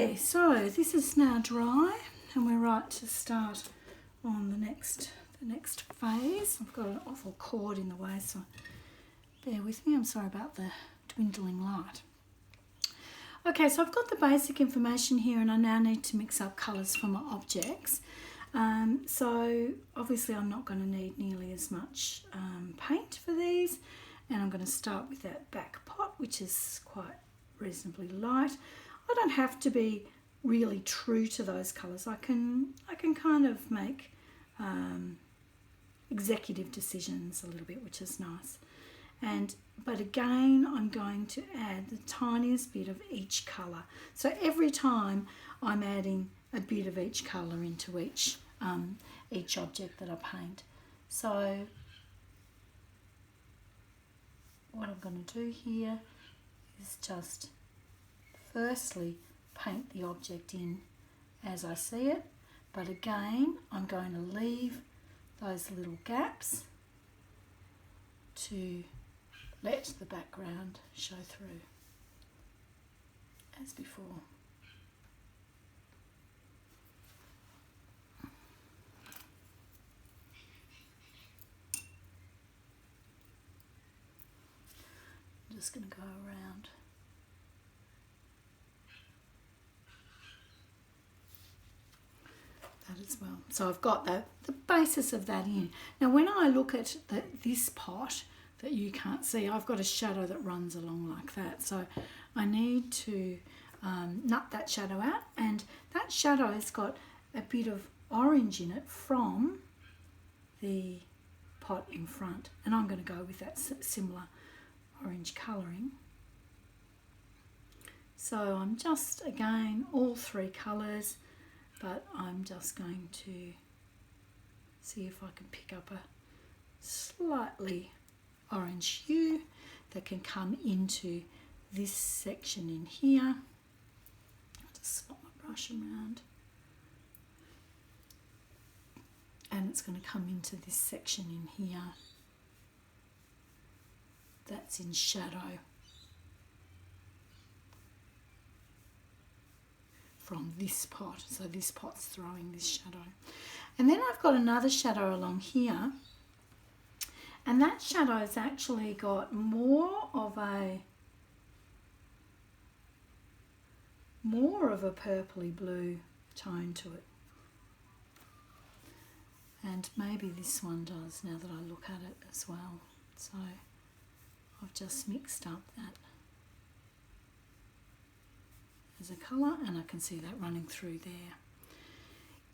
Okay, so this is now dry and we're right to start on the next phase. I've got an awful cord in the way, so bear with me. I'm sorry about the dwindling light. Okay, so I've got the basic information here and I now need to mix up colours for my objects. So obviously I'm not going to need nearly as much paint for these, and I'm going to start with that back pot, which is quite reasonably light. I don't have to be really true to those colours. I can kind of make executive decisions a little bit, which is nice. But again, I'm going to add the tiniest bit of each colour. So every time I'm adding a bit of each colour into each object that I paint. So what I'm going to do here is just firstly paint the object in as I see it, but again I'm going to leave those little gaps to let the background show through as before. I'm just going to go around. That as well. So I've got the basis of that in. Now when I look at this pot that you can't see, I've got a shadow that runs along like that. So I need to nut that shadow out, and that shadow has got a bit of orange in it from the pot in front, and I'm going to go with that similar orange colouring. So I'm just, again, all three colours, but I'm just going to see if I can pick up a slightly orange hue that can come into this section in here. I'll just swap my brush around. And it's going to come into this section in here that's in shadow from this pot. So this pot's throwing this shadow. And then I've got another shadow along here, and that shadow has actually got more of a purpley blue tone to it. And maybe this one does now that I look at it as well. So I've just mixed up that as a colour, and I can see that running through there.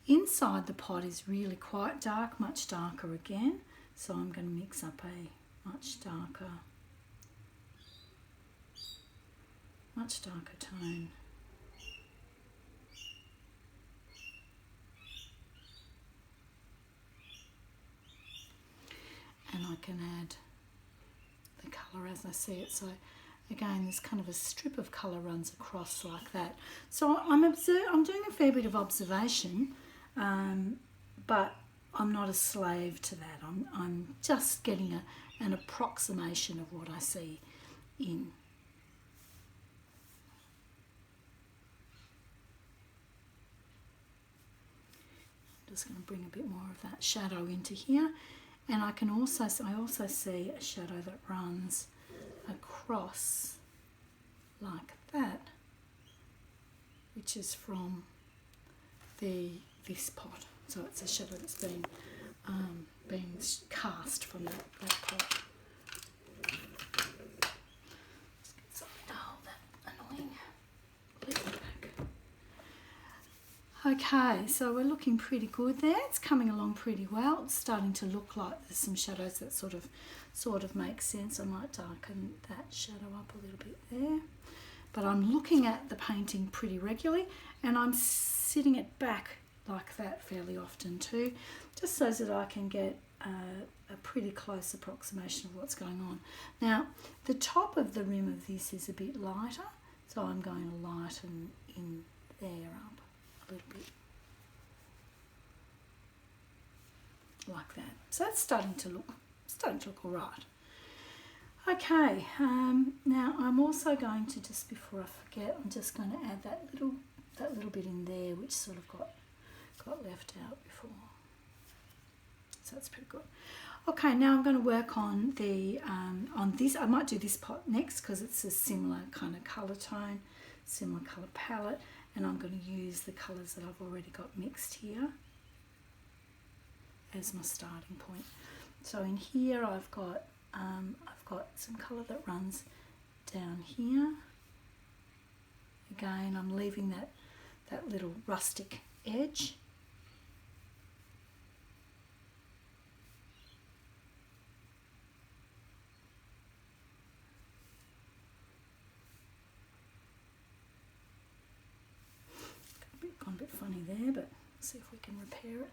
Inside the pot is really quite dark, much darker again. So I'm going to mix up a much darker tone. And I can add the colour as I see it. So again, there's kind of a strip of colour runs across like that. So I'm doing a fair bit of observation, but I'm not a slave to that. I'm just getting an approximation of what I see in. I'm just going to bring a bit more of that shadow into here. And I also see a shadow that runs across like that, which is from this pot. So it's a shadow that's been cast from that pot. Let's get something to hold that annoying lid back. Okay, so we're looking pretty good there. It's coming along pretty well. It's starting to look like there's some shadows that sort of make sense. I might darken that shadow up a little bit there. But I'm looking at the painting pretty regularly, and I'm sitting it back like that fairly often too, just so that I can get a pretty close approximation of what's going on. Now, the top of the rim of this is a bit lighter, so I'm going to lighten in there up a little bit. Like that. So it's starting to look all right. Okay, now I'm also going to, just before I forget, I'm just going to add that little bit in there which sort of got left out before. So that's pretty good. Okay, now I'm going to work on the on this. I might do this pot next because it's a similar kind of colour tone, similar colour palette, and I'm going to use the colours that I've already got mixed here as my starting point. So in here I've got some colour that runs down here. Again, I'm leaving that little rustic edge. Gone a bit funny there, but see if we can repair it.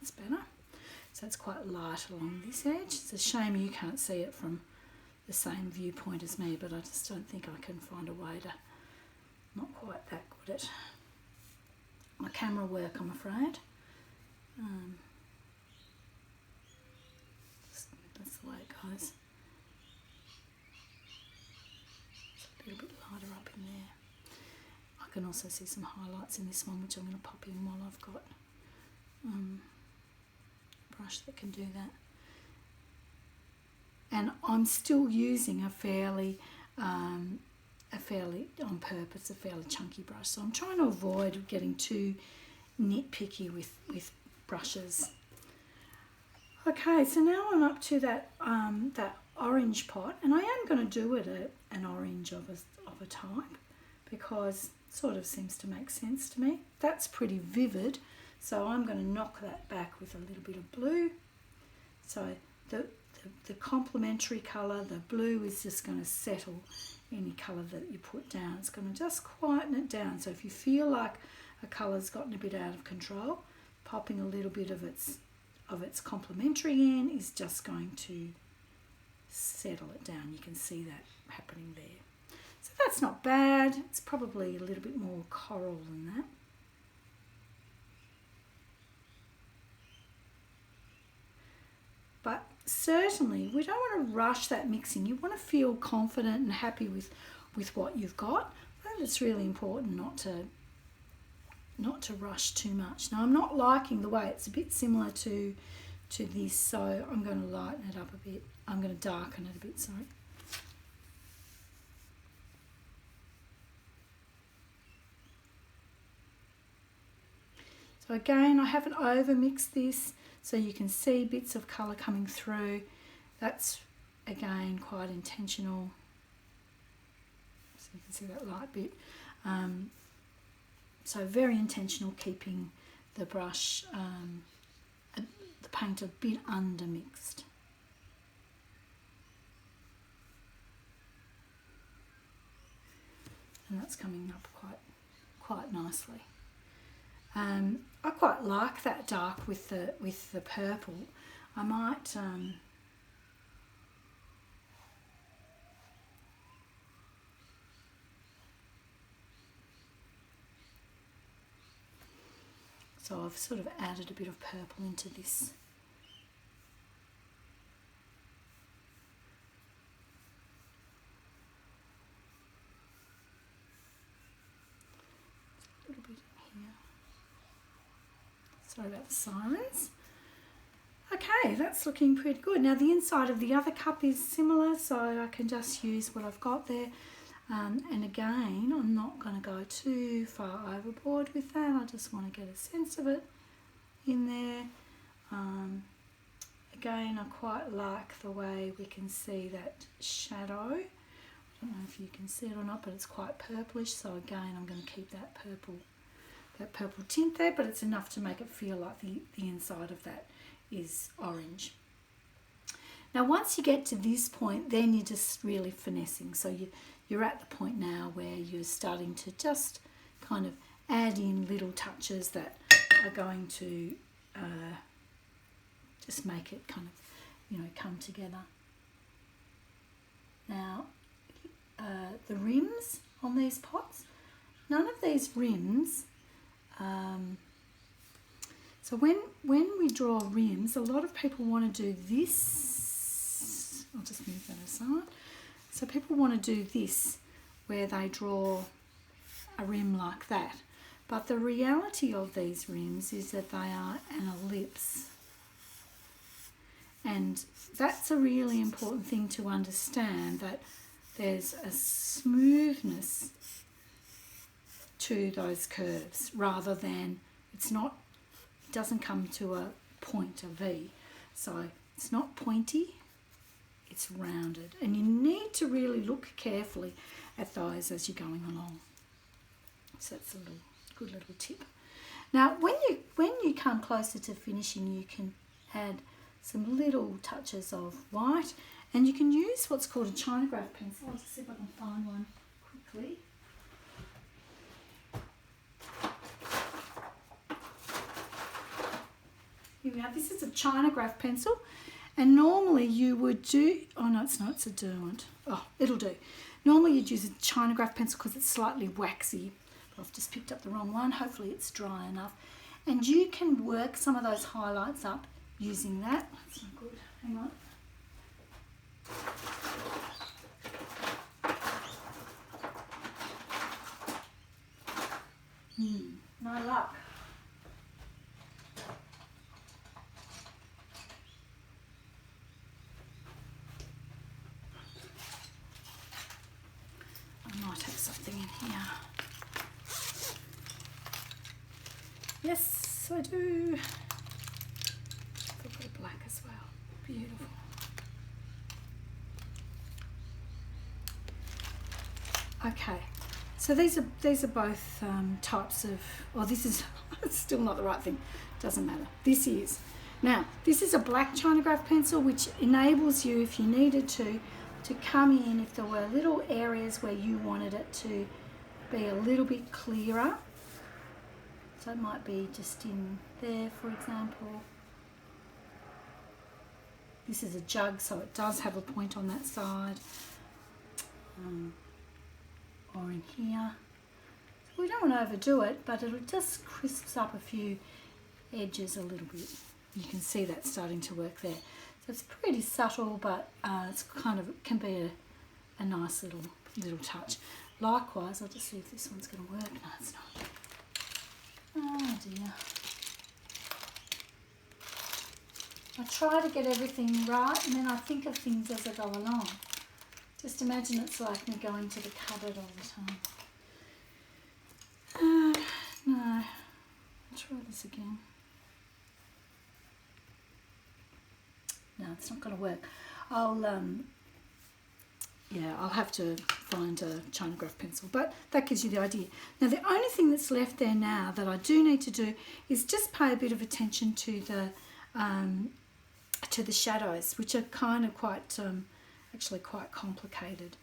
That's better. So it's quite light along this edge. It's a shame you can't see it from the same viewpoint as me, but I just don't think I can find a way to, not quite that good at my camera work, I'm afraid. That's the way it goes. A little bit lighter up in there. I can also see some highlights in this one, which I'm going to pop in while I've got a brush that can do that. And I'm still using a fairly on purpose, a fairly chunky brush. So I'm trying to avoid getting too nitpicky with brushes. Okay, so now I'm up to that orange pot, and I am going to do it an orange of a type because it sort of seems to make sense to me. That's pretty vivid, so I'm going to knock that back with a little bit of blue. So the complementary colour, the blue, is just going to settle any colour that you put down. It's going to just quieten it down. So if you feel like a colour's gotten a bit out of control, popping a little bit of its complementary in is just going to settle it down. You can see that happening there. So that's not bad. It's probably a little bit more coral than that. But certainly we don't want to rush that mixing. You want to feel confident and happy with what you've got. I think it's really important not to rush too much. Now I'm not liking the way it's a bit similar to this, so I'm going to lighten it up a bit. I'm going to darken it a bit, sorry. So again, I haven't over mixed this, so you can see bits of colour coming through. That's again quite intentional. So you can see that light bit. So very intentional, keeping the brush, the paint a bit undermixed. And that's coming up quite nicely. I quite like that dark with the purple. I might so I've sort of added a bit of purple into this. A little bit in here. Sorry about the sirens. Okay, that's looking pretty good. Now the inside of the other cup is similar, so I can just use what I've got there. And again, I'm not going to go too far overboard with that. I just want to get a sense of it in there. Again, I quite like the way we can see that shadow. I don't know if you can see it or not, but it's quite purplish. So again, I'm going to keep that purple tint there, but it's enough to make it feel like the inside of that is orange. Now once you get to this point, then you're just really finessing. So you're at the point now where you're starting to just kind of add in little touches that are going to just make it kind of, come together. We the rims on these pots. None of these rims, so when we draw rims, a lot of people want to do this. I'll just move that aside. So people want to do this where they draw a rim like that. But the reality of these rims is that they are an ellipse. And that's a really important thing to understand, that there's a smoothness to those curves rather than it doesn't come to a point, a V. So it's not pointy, it's rounded. And you need to really look carefully at those as you're going along. So that's a good little tip. Now when you come closer to finishing, you can add some little touches of white, and you can use what's called a Chinograph pencil. I'll just see if I can find one quickly. Here we have, this is a Chinograph pencil, and normally you would do, oh no it's not, it's a Derwent. Oh, it'll do. Normally you'd use a Chinograph pencil because it's slightly waxy. I've just picked up the wrong one. Hopefully it's dry enough. And you can work some of those highlights up using that. That's not good. Hang on. No luck. I might have something in here. Yes, I do. I've got a black as well. Beautiful. Okay, so these are both types of. Well, this is it's still not the right thing. Doesn't matter. This is. Now, this is a black Chinograph pencil, which enables you, if you needed to come in if there were little areas where you wanted it to be a little bit clearer. So it might be just in there, for example. This is a jug, so it does have a point on that side. Or in here. So we don't want to overdo it, but it just crisps up a few edges a little bit. You can see that starting to work there. So it's pretty subtle, but it's kind of, it can be a nice little touch. Likewise, I'll just see if this one's going to work. No, it's not. Oh dear. I try to get everything right, and then I think of things as I go along. Just imagine it's like me going to the cupboard all the time. No. I'll try this again. No, it's not going to work. I'll have to find a Chinograph pencil, but that gives you the idea. Now, the only thing that's left there now that I do need to do is just pay a bit of attention to the shadows, which are kind of actually quite complicated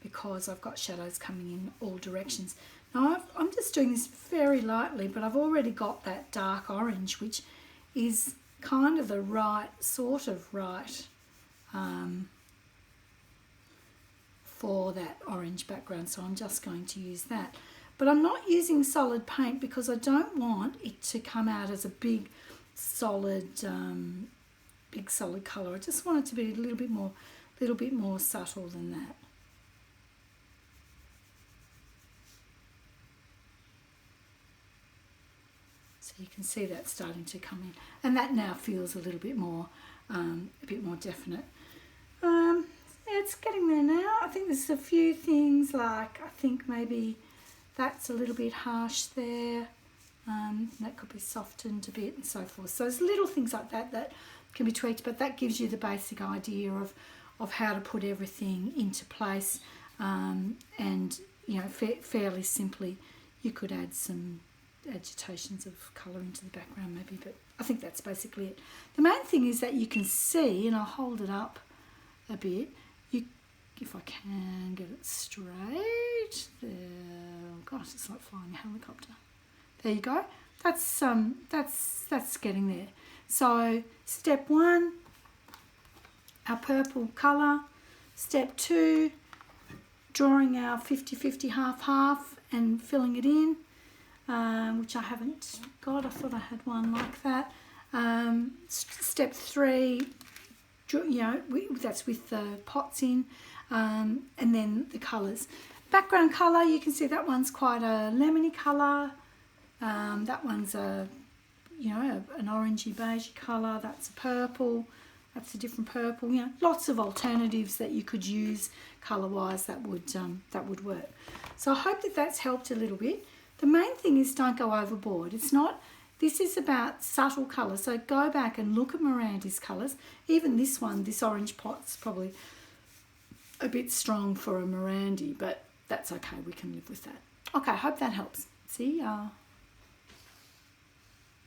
because I've got shadows coming in all directions. Now, I'm just doing this very lightly, but I've already got that dark orange, which is kind of the right, sort of right for that orange background, so I'm just going to use that. But I'm not using solid paint because I don't want it to come out as a big solid colour. I just want it to be a little bit more subtle than that. So you can see that starting to come in, and that now feels a little bit more definite. It's getting there now. I think there's a few things, like I think maybe that's a little bit harsh there. That could be softened a bit and so forth. So there's little things like that that can be tweaked, but that gives you the basic idea of how to put everything into place. And fairly simply, you could add some agitations of colour into the background maybe, but I think that's basically it. The main thing is that you can see, and I'll hold it up a bit, if I can get it straight there. Oh gosh, it's like flying a helicopter. There you go. That's getting there. So step 1, our purple colour. Step 2, drawing our 50-50 half-half and filling it in, which I haven't got. I thought I had one like that. Step 3, that's with the pots in. And then the colours. Background colour, you can see that one's quite a lemony colour. That one's a, an orangey beigey colour. That's a purple. That's a different purple. Lots of alternatives that you could use colour-wise that would work. So I hope that that's helped a little bit. The main thing is don't go overboard. This is about subtle colour. So go back and look at Morandi's colours. Even this one, this orange pot's probably a bit strong for a Morandi, but that's okay. We can live with that. Okay, I hope that helps. See ya.